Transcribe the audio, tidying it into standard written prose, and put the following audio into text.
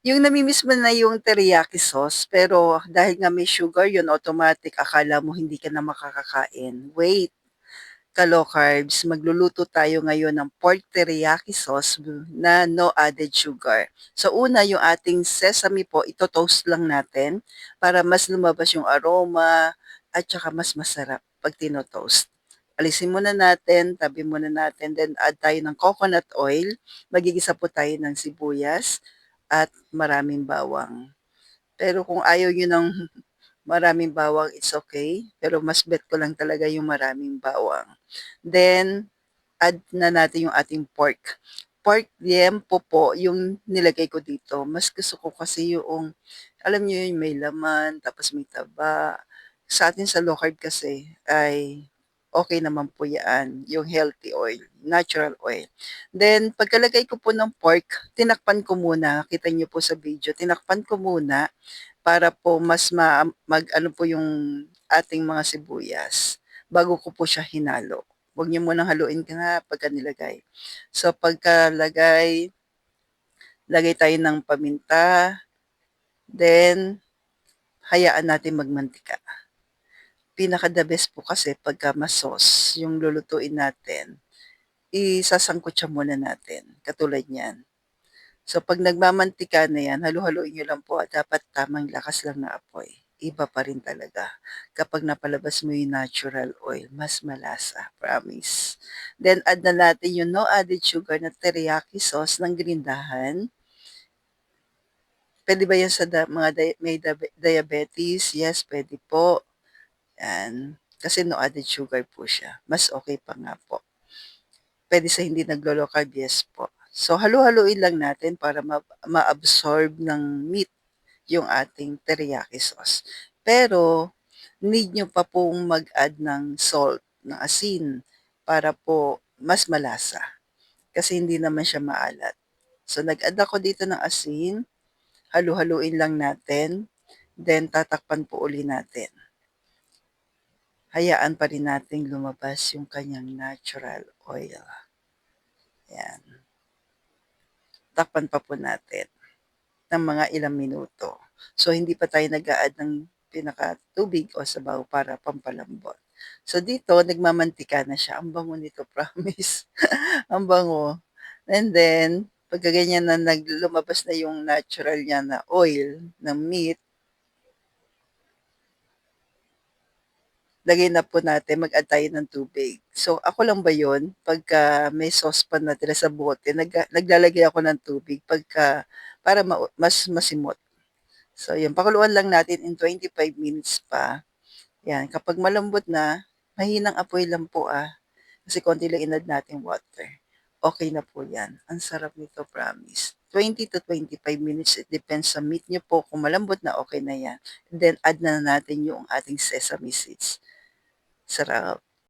Yung namimiss mo na yung teriyaki sauce, pero dahil nga may sugar yun, automatic akala mo hindi ka na makakakain. Wait, ka-low carbs, magluluto tayo ngayon ng pork teriyaki sauce na no added sugar. So una, yung ating sesame po, ito-toast lang natin para mas lumabas yung aroma at saka mas masarap pag tino-toast. Alisin muna natin, tabi muna natin, then add tayo ng coconut oil. Magigisa po tayo ng sibuyas at maraming bawang. Pero kung ayaw nyo ng maraming bawang, it's okay. Pero mas bet ko lang talaga yung maraming bawang. Then, add na natin yung ating pork. Pork liempo po yung nilagay ko dito. Mas gusto ko kasi yung, alam niyo yun, may laman, tapos may taba. Sa atin sa low carb kasi ay okay naman po yan, yung healthy oil, natural oil. Then, pagkalagay ko po ng pork, tinakpan ko muna. Kita niyo po sa video, tinakpan ko muna para po mas mag-ano po yung ating mga sibuyas bago ko po siya hinalo. Huwag niyo munang haluin ka nga pagka nilagay. So pagkalagay, lagay tayo ng paminta, then hayaan natin magmantika. Pinaka the best po kasi pagka mas-sauce yung lulutuin natin, isasangkot siya muna natin, katulad niyan. So, pag nagmamantika na yan, halu-haluin nyo lang po at dapat tamang lakas lang na apoy. Iba pa rin talaga. Kapag napalabas mo yung natural oil, mas malasa. Promise. Then, add na natin yung no added sugar na teriyaki sauce ng grindahan. Pwede ba yan sa mga may diabetes? Yes, pwede po. Yan. Kasi no added sugar po siya. Mas okay pa nga po. Pwede sa hindi naglo-low carb, yes po. So, halu-haluin lang natin para ma-absorb ng meat yung ating teriyaki sauce. Pero, need nyo pa pong mag-add ng salt, ng asin, para po mas malasa. Kasi hindi naman siya maalat. So, nag-add ako dito ng asin, halu-haluin lang natin, then tatakpan po uli natin. Hayaan pa rin natin lumabas yung kanyang natural oil. Yan. Takpan pa po natin ng mga ilang minuto. So, hindi pa tayo nag-a-add ng pinaka-tubig o sabaw para pampalambot. So, dito, nagmamantika na siya. Ang bango nito, promise. Ang bango. And then, pagka ganyan na lumabas na yung natural niya na oil ng meat, lagay na po natin, mag-add tayo ng tubig. So, ako lang ba yun? Pagka may saucepan na tira sa bote, naglalagay ako ng tubig para mas masimot. So, yun, pakuluan lang natin in 25 minutes pa. Yan, kapag malambot na, mahinang apoy lang po kasi konti lang inad natin water. Okay na po yan. Ang sarap nito, promise. 20 to 25 minutes, it depends sa meat nyo po. Kung malambot na, okay na yan. And then, add na natin yung ating sesame seeds. Sarap.